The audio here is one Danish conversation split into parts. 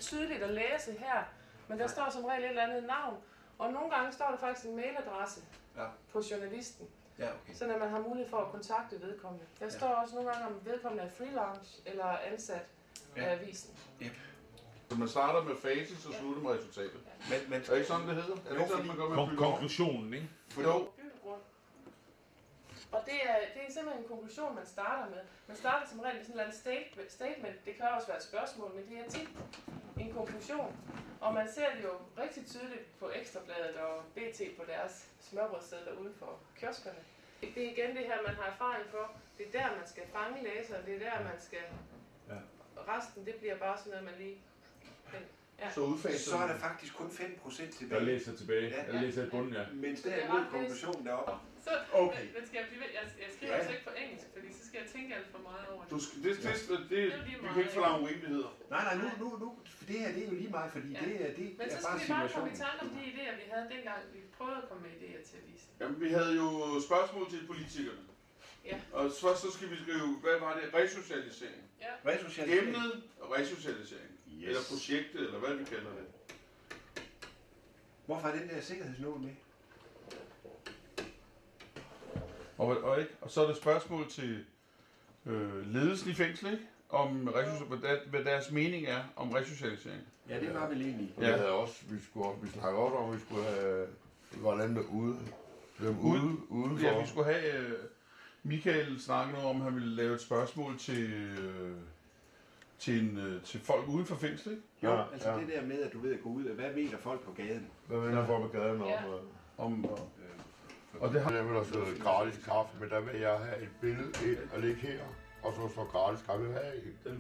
tydeligt at læse her, men der står som regel et eller andet navn, og nogle gange står der faktisk en mailadresse på journalisten, så man har mulighed for at kontakte vedkommende. Der står også nogle gange, om vedkommende er freelance eller ansat af avisen. Så man starter med facis og slutter med resultatet. Men er det ikke sådan, det hedder? Er det ikke sådan, man gør med konklusionen, ikke? Jo. Og det er simpelthen en konklusion, man starter med. Man starter som regel med sådan et eller andet statement. Det kan også være et spørgsmål, men det er tit en konklusion. Og man ser det jo rigtig tydeligt på Ekstrabladet og BT på deres smørbrødssedler uden for kioskerne. Det er igen det her, man har erfaring for. Det er der, man skal fange læseren. Det er der, man skal... Resten, det bliver bare sådan noget, man lige... Så er der faktisk kun 5% tilbage. Der læser tilbage. Jeg læser i bunden, Mens der er en konklusion deroppe. Så, men skal jeg blive ved? Jeg skriver altså ikke på engelsk, fordi så skal jeg tænke alt for meget over det. Vi kan ikke forlange urimeligheder. Nej, nu, for det her det er jo lige meget, fordi det er bare situationen. Men så skal vi bare komme i tanke om de idéer, vi havde dengang, vi prøvede at komme med idéer til avisen. Jamen, vi havde jo spørgsmål til politikerne. Ja. Og så skal vi skrive, hvad var det? Resocialisering. Ja. Resocialisering. Emnet og resocialisering. Yes. Eller projektet, eller hvad vi kalder det. Hvorfor er den der sikkerhedsnål med? Og så er der spørgsmål til ledelsen i fængsel, ikke? Om hvad deres mening er om resocialisering. Ja, det var vel egentlig. Ja. Det havde også, vi snakkede også om, at vi skulle have, hvordan det udenfor. Ja, vi skulle have, Michael snakkede om, at han ville lave et spørgsmål til folk uden for fængsel, ikke? Jo, altså det der med, at du ved at gå ud, hvad mener folk på gaden? Hvad mener folk på gaden om? Og det har jeg vel også gratis kaffe, men der vil jeg have et billede ind og lægge her. Og så står gratis kaffe. Jeg vil have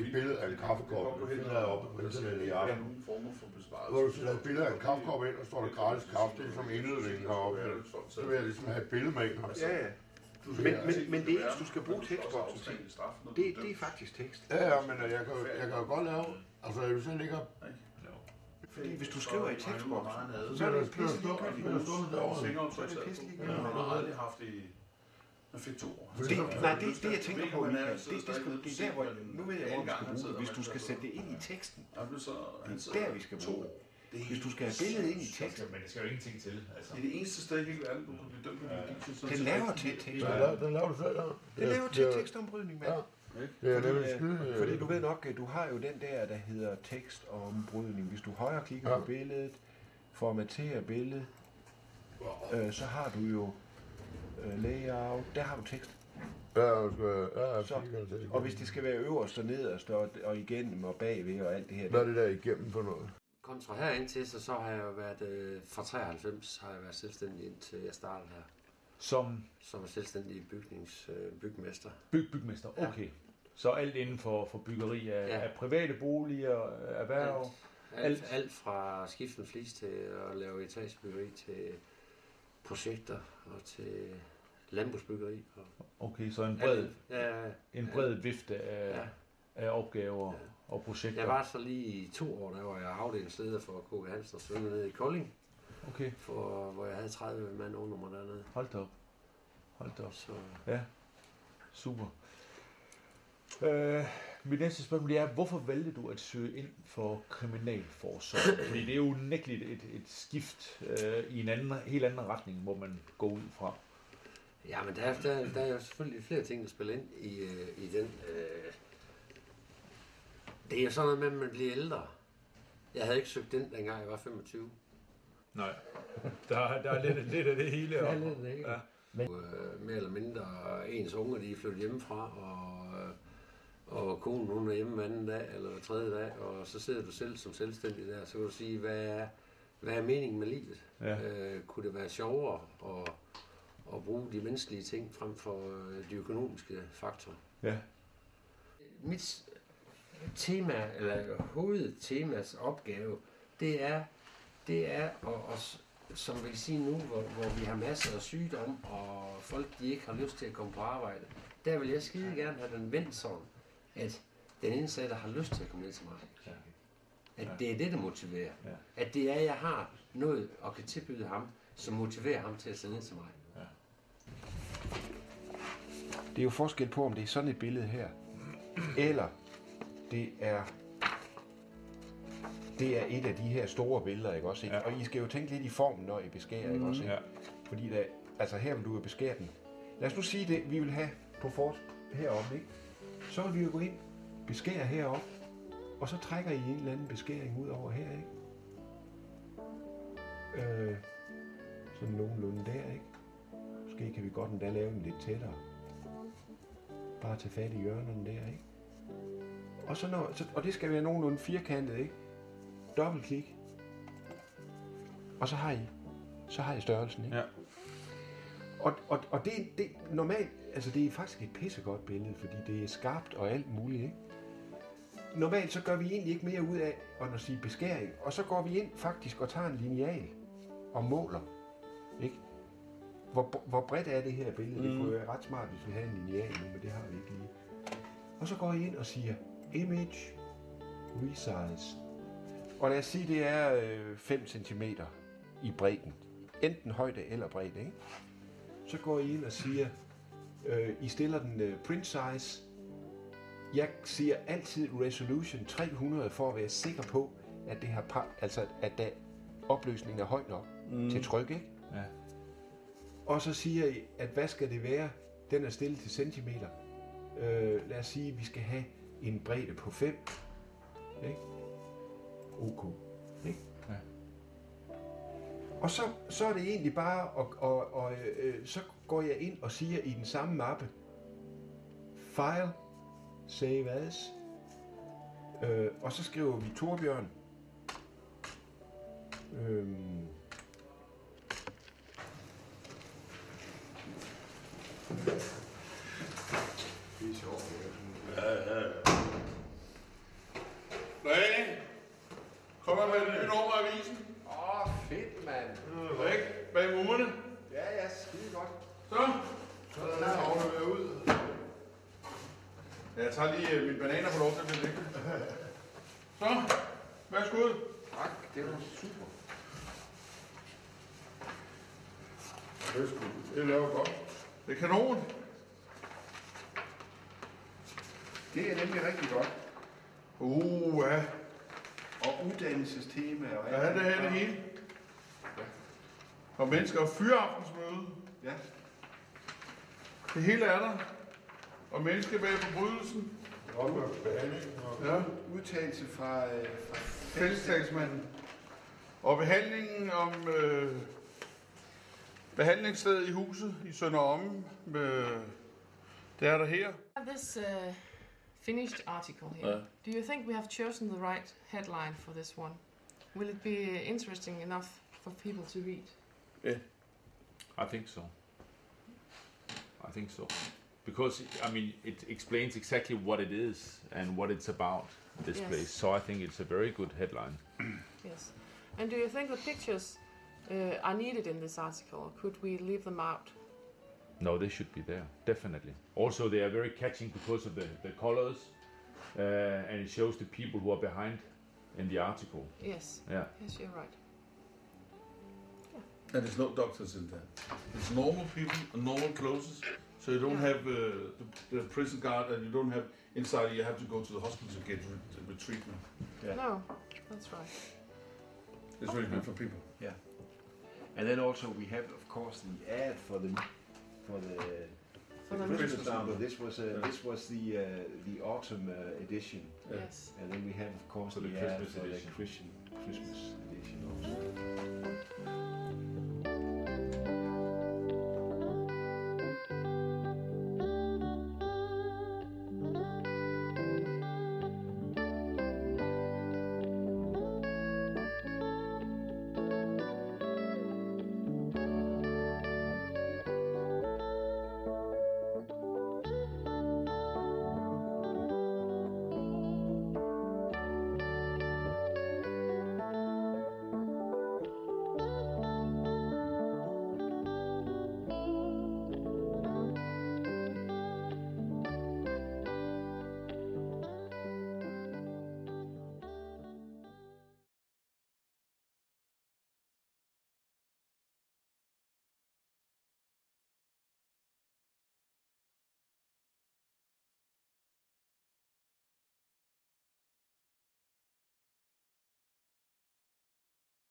et billede af en kaffekop. Det finder jeg oppe på internettet i aften. Hvor du sætter et billede af en kaffekop ind, og står der gratis kaffe. Det er som indledningen heroppe. Så vil jeg ligesom have et billede med ind. Ja. Men det eneste, du skal bruge tekstboksen til, det er faktisk tekst. Ja, men jeg kan jo godt lave, altså jeg vil selv ikke have... Fordi hvis du skriver i tekstboksen, så er det pisse ligegyldigt. Jeg har aldrig haft det. Jeg fik 2 år. Det jeg tænker på, det er der, hvor nu ved jeg, hvor vi skal bruge det. Hvis du skal sætte det ind i teksten, det er der, vi skal bruge det. Hvis du skal have billedet ind i teksten. Men det skal jo ingenting til. Altså. Det er det eneste sted i hele verden, du kan blive dømt med Den laver til tekst. Den laver du selv, ja. Den laver til tekstombrydning, mand. Det er nemlig skide. Fordi du ved nok, du har jo den der hedder tekstombrydning. Hvis du højreklikker på billedet, formaterer billedet, så har du jo layout. Der har du tekst. Og hvis det skal være øverst og nederst og igennem og bagved og alt det her. Hvad er det der igennem for noget? Kontra herindtil, så har jeg jo været, fra 93 har jeg været selvstændig indtil jeg startede her. Som selvstændig bygmester. Bygmester, okay. Ja. Så alt inden for byggeri af private boliger, erhverv? Alt fra skiften flis til at lave etagebyggeri til projekter og til landbrugsbyggeri. Okay, så en bred vifte af opgaver og projekter. Jeg var så lige i 2 år, der var jeg afdelingsleder for K.G. Hansen og Sønner nede i Kolding. Okay. Hvor jeg havde 30 mand under mig dernede. Hold da op. Så. Ja, super. Mit næste spørgsmål er, hvorfor valgte du at søge ind for kriminalforsorg? Fordi det er jo unægteligt et skift i en helt anden retning, hvor man går ud fra. Ja, men der er jo selvfølgelig flere ting, der spiller ind i den. Det er jo sådan noget med, at man bliver ældre. Jeg havde ikke søgt den, dengang jeg var 25. Nej, der er lidt af det hele. Der er lidt af det hele. Ja. Mere eller mindre ens unger, de er flyttet hjemmefra, og konen hun er hjemme anden dag eller tredje dag, og så sidder du selv som selvstændig der, så kan du sige, hvad er meningen med livet? Ja. Kunne det være sjovere at bruge de menneskelige ting frem for de økonomiske faktorer? Ja. Mit tema, eller hovedtemas opgave, det er at som vi kan sige nu, hvor vi har masser af sygdom, og folk de ikke har lyst til at komme på arbejde, der vil jeg skide gerne have den vendt sådan, at den indsatte har lyst til at komme ned til mig. At det er det, der motiverer. At det er, at jeg har noget og kan tilbyde ham, som motiverer ham til at se ned til mig. Det er jo forskel på, om det er sådan et billede her, eller det er det er et af de her store billeder, ikke også? Ikke? Ja. Og I skal jo tænke lidt i formen, når I beskærer, ikke også? Ikke? Ja. Fordi altså her vil du jo beskære den. Lad os nu sige det, vi vil have på heroppe, ikke? Så vil vi jo gå ind, beskære heroppe, og så trækker I en eller anden beskæring ud over her, ikke? Sådan nogenlunde der, ikke? Måske kan vi godt endda lave den lidt tættere. Bare tage fat i hjørnerne der, ikke? Og, og det skal være nogenlunde firkantet, ikke? Dobbeltklik. Og så har I størrelsen, ikke? Ja. Og det normalt, altså det er faktisk et pissegodt billede, fordi det er skarpt og alt muligt, ikke? Normalt så gør vi egentlig ikke mere ud af at sige beskæring, og så går vi ind faktisk og tager en lineal og måler, ikke? Hvor bredt er det her billede? Det kunne være ret smart, hvis vi havde en lineal nu, men det har vi ikke lige. Og så går I ind og siger image resize. Og lad os sige, det er 5 cm i bredden. Enten højde eller bredde, ikke? Så går I ind og siger, I stiller den print size. Jeg siger altid resolution 300 for at være sikker på, at det har at opløsningen er høj nok til tryk, ikke? Ja. Og så siger I, at hvad skal det være? Den er stillet til centimeter. Lad os sige, at vi skal have en bredde på 5. Ikke? OK. Ikke? Ja. Og så er det egentlig bare, så går jeg ind og siger i den samme mappe, file, save as, og så skriver vi Torbjørn. Det er sjovt. Ja. Nej. Kommer med et nyt nummer af avisen. Fedt, mand. Væk bag murene. Ja, skide godt. Så. Så er der afleveret ud. Ja, jeg tager lige mine bananer på lov til at blive liggende. Så. Værsgo. Tak, det var super. Det laver godt. Det er kanon. Det er nemlig rigtig godt. Ja. Og uddannelsestema og Ja, det er det hele. Og mennesker og fyraftensmøde. Ja. Det hele er der. Og mennesker bag forbrydelsen. Behandling. Ja. Udtalelse fra Fællestagsmanden. Og behandlingen om behandlingssted i huset i Sønder Omme. Det er der her. This finished article here. Do you think we have chosen the right headline for this one? Will it be interesting enough for people to read? Yeah. I think so. Because, I mean, it explains exactly what it is and what it's about, this Yes. place. So I think it's a very good headline. Yes. And do you think the pictures are needed in this article, or could we leave them out? No, they should be there, definitely. Also, they are very catching because of the colors, and it shows the people who are behind in the article. Yes. Yeah. Yes, you're right. And there's no doctors in there. It's normal people and normal clothes. So you don't have the prison guard, and you don't have inside. You have to go to the hospital to get treatment. Yeah. No, that's right. It's really good for people. Yeah. And then also we have, of course, the ad for the Christmas number. This was the autumn edition. Yes. And then we have, of course, For the the ad Christmas for edition. the Christmas edition also.